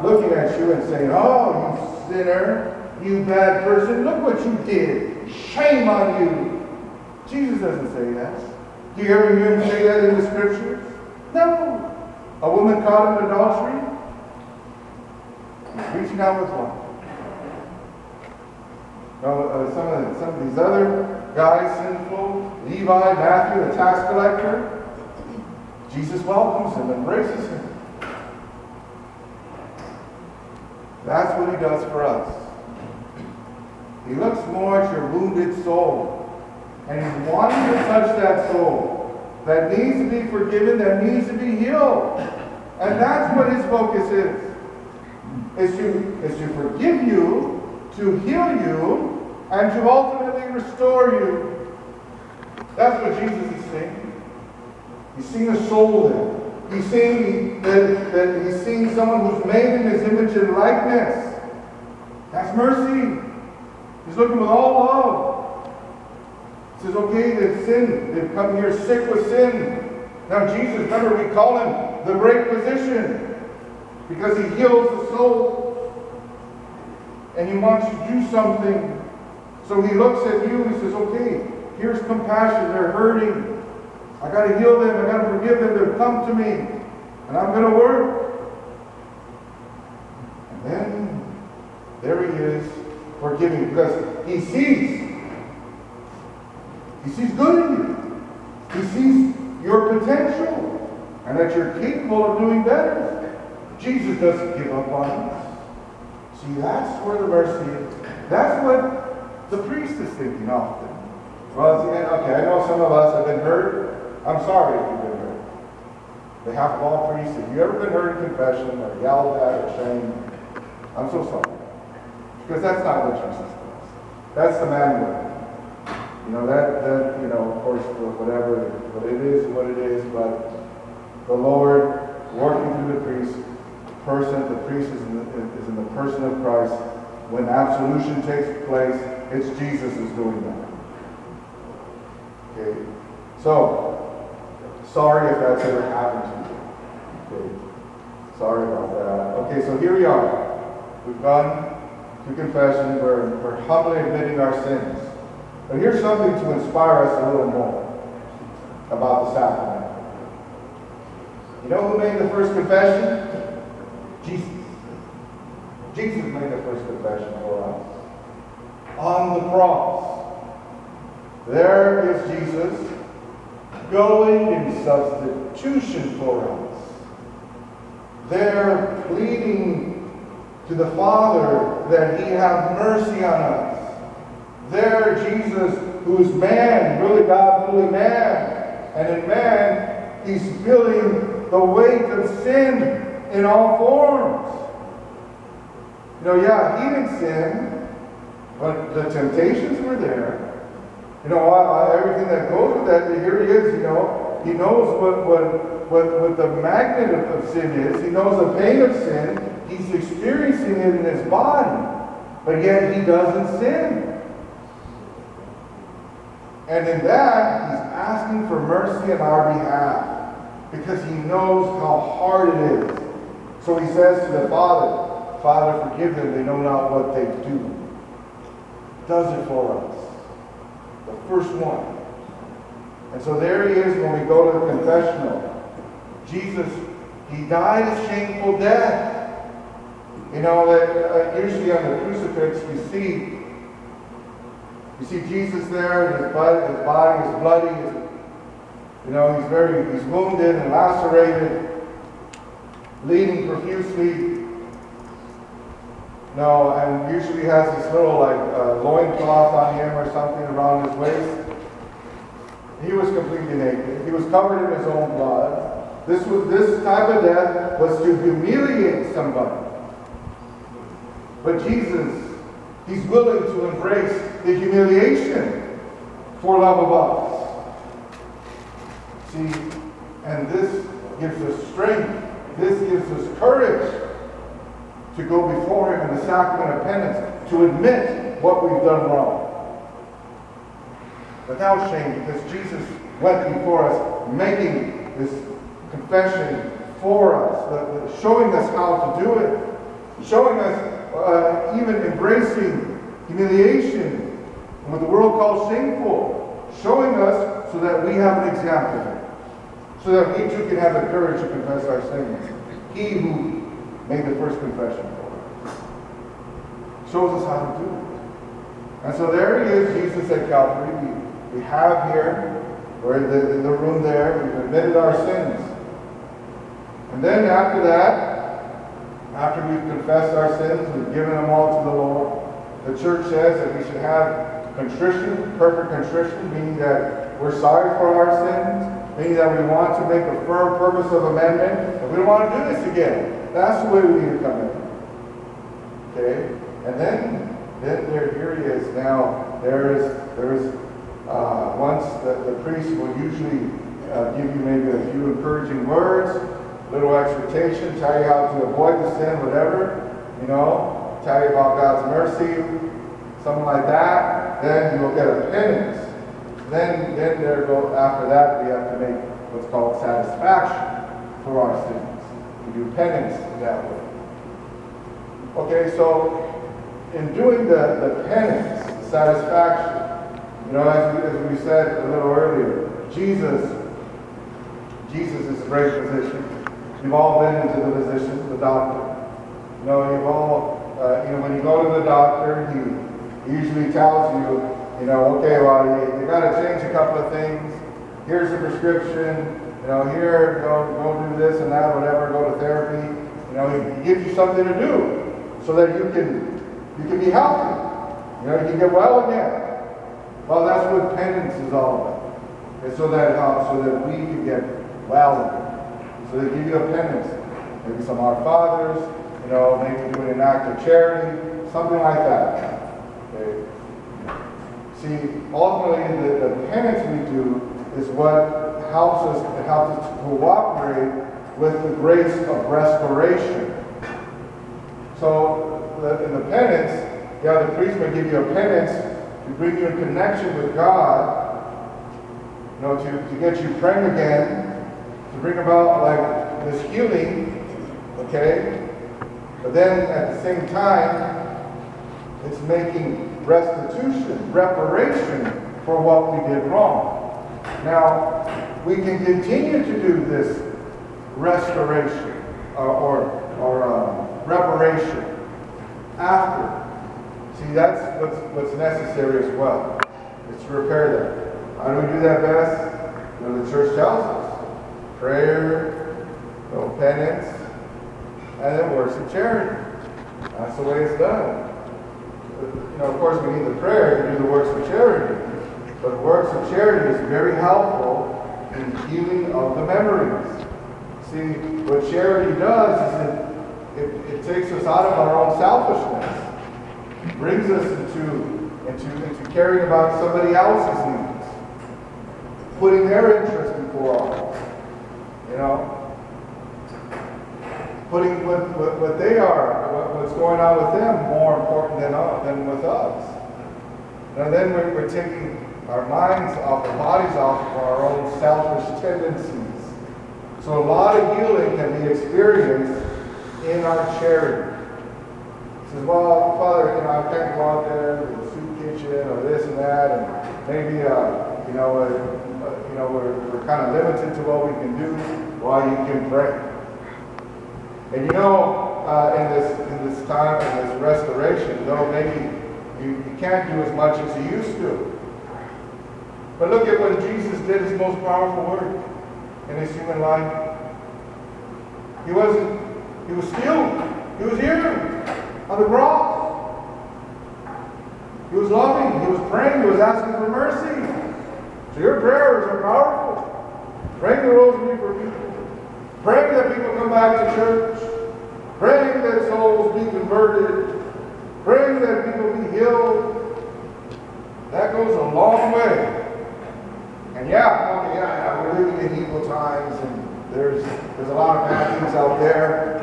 looking at you and saying, "Oh, you sinner, you bad person, look what you did. Shame on you." Jesus doesn't say that. Do you ever hear him say that in the scriptures? No. A woman caught in adultery? He's reaching out with one. No, some of these other guys, sinful, Levi, Matthew, the tax collector, Jesus welcomes him, embraces him. That's what he does for us. He looks more at your wounded soul, and he's wanting to touch that soul that needs to be forgiven, that needs to be healed. And that's what his focus is to forgive you, to heal you, and to ultimately restore you. That's what Jesus is saying. He's seeing a soul there. He's seeing that he's seeing someone who's made in his image and likeness. That's mercy. He's looking with all love. He says, okay, they've sinned. They've come here sick with sin. Now Jesus, remember, we call him the great physician because he heals the soul. And he wants to do something. So he looks at you and he says, okay, here's compassion. They're hurting. I got to heal them. I got to forgive them. They've come to me. And I'm going to work. And then there he is, forgiving, because he sees good in you. He sees your potential and that you're capable of doing better. Jesus doesn't give up on us. See, that's where the mercy is. That's what the priest is thinking often. Well, okay, I know some of us have been hurt. I'm sorry if you've been hurt. On behalf of all priests, if you've ever been hurt in confession or yelled at or shamed, I'm so sorry. Because that's not what Jesus does. That's the manual. Of course, whatever, but it is what it is, but the Lord working through the priest, the priest is in the person of Christ. When absolution takes place, it's Jesus who's doing that. Okay? So, sorry if that's ever happened to you. Okay? Sorry about that. Okay, so here we are. We've gone to confession. We're humbly admitting our sins. But here's something to inspire us a little more about the sacrament. You know who made the first confession? Jesus. Jesus made the first confession for us. On the cross. There is Jesus going in substitution for us. There pleading to the Father that he have mercy on us. There, Jesus, who is man, really God, fully man. And in man, he's feeling the weight of sin in all forms. He didn't sin, but the temptations were there. Everything that goes with that, here he is, he knows what the magnet of sin is. He knows the pain of sin. He's experiencing it in his body, but yet he doesn't sin. And in that, he's asking for mercy on our behalf because he knows how hard it is. So he says to the Father, Father, forgive them, they know not what they do. Does it for us. The first one. And so there he is when we go to the confessional. Jesus, he died a shameful death. That usually on the crucifix you see Jesus there, his body is bloody, he's wounded and lacerated, bleeding profusely. And usually has this little loincloth on him or something around his waist. He was completely naked. He was covered in his own blood. This type of death was to humiliate somebody. But Jesus, he's willing to embrace the humiliation for love of us. See, and this gives us strength. This gives us courage to go before him in the sacrament of penance, to admit what we've done wrong. Without shame, because Jesus went before us, making this confession for us, showing us how to do it. showing us even embracing humiliation, and what the world calls shameful, showing us so that we have an example, so that we too can have the courage to confess our sins. He who made the first confession for us shows us how to do it. And so there he is, Jesus at Calvary. We have here, or in the room there, we've admitted our sins. And then after that, after we've confessed our sins, we've given them all to the Lord, the church says that we should have contrition, perfect contrition, meaning that we're sorry for our sins, meaning that we want to make a firm purpose of amendment, and we don't want to do this again. That's the way we need to come in. Okay? And then here he is. Now, there is once the priest will usually give you maybe a few encouraging words, a little exhortation, tell you how to avoid the sin, whatever, tell you about God's mercy, something like that. Then you will get a penance. Then after that, we have to make what's called satisfaction for our sins. We do penance that way. Okay, so in doing the penance, the satisfaction, as we said a little earlier, Jesus is a great physician. You've all been into the physician, the doctor. You've all, when you go to the doctor, he usually tells you, okay, well, you got to change a couple of things. Here's the prescription. Here, go do this and that, whatever. Go to therapy. He gives you something to do so that you can be healthy. You can get well again. Well, that's what penance is all about. It's so that we can get well again. So they give you a penance. Maybe some Our Fathers, maybe doing an act of charity, something like that. Okay. See, ultimately, the penance we do is what helps us to cooperate with the grace of restoration. So, in the penance, the priest may give you a penance to bring you in connection with God, to get you praying again, to bring about like this healing, okay? But then at the same time, it's making restitution, reparation for what we did wrong. Now, we can continue to do this restoration or reparation after. See, that's what's necessary as well. It's to repair that. How do we do that best? The church tells us. Prayer, penance, and then works of charity. That's the way it's done. Of course, we need the prayer to do the works of charity. But works of charity is very helpful in healing of the memories. See, what charity does is it takes us out of our own selfishness. It brings us into caring about somebody else's needs. Putting their interests before ours. Putting what they are, what's going on with them more important than with us. And then we're taking our minds off, our bodies off of our own selfish tendencies. So a lot of healing can be experienced in our charity. He says, well, Father, I can't go out there with a soup kitchen or this and that, and maybe, we're kind of limited to what we can do while you can pray. And in this time, in this restoration, though maybe you can't do as much as you used to. But look at when Jesus did his most powerful work in his human life. He was still, he was here on the cross. He was loving, he was praying, he was asking for mercy. So your prayers are powerful. Praying the rosary for people. Praying that people come back to church. Praying that souls be converted. Praying that people be healed. That goes a long way. And we're living in evil times, and there's a lot of bad things out there.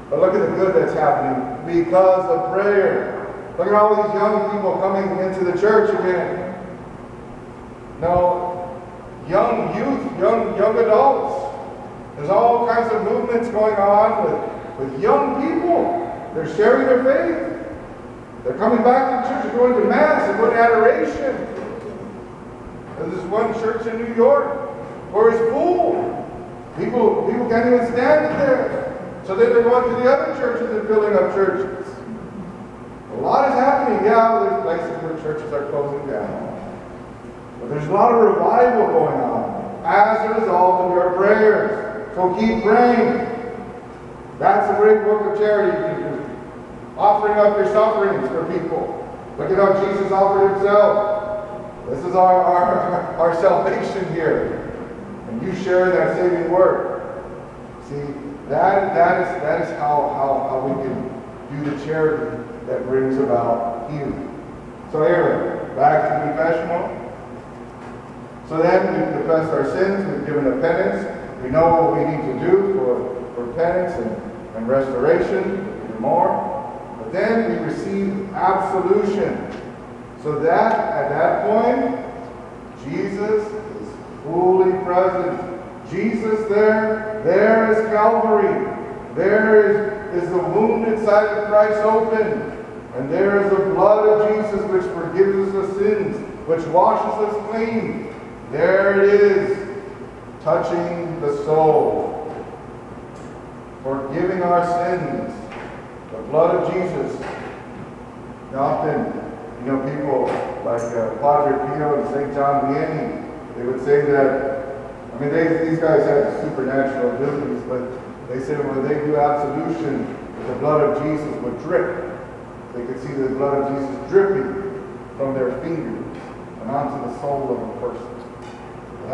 But look at the good that's happening because of prayer. Look at all these young people coming into the church again. Young youth, young adults. There's all kinds of movements going on with with young people. They're sharing their faith. They're coming back to church. They're going to Mass. They're going to adoration. There's this one church in New York where it's full. People can't even stand it there. So then they're going to the other churches and filling up churches. A lot is happening. Yeah, there's places where churches are closing down. But there's a lot of revival going on as a result of your prayers. So keep praying. That's a great work of charity you can do. Offering up your sufferings for people. Look at how Jesus offered himself. This is our salvation here. And you share that saving work. See, that is how we can do the charity that brings about healing. So here, back to the confessional. So then we've confessed our sins, we've given a penance. We know what we need to do for penance and restoration, and more. But then we receive absolution. So that, at that point, Jesus is fully present. Jesus there is Calvary. There is the wounded side of Christ open. And there is the blood of Jesus which forgives us the sins, which washes us clean. There it is, touching the soul, forgiving our sins. The blood of Jesus. And often, people like Padre Pio and St. John Vianney, they would say that, these guys have supernatural abilities, but they said when they do absolution, the blood of Jesus would drip. They could see the blood of Jesus dripping from their fingers and onto the soul of a person.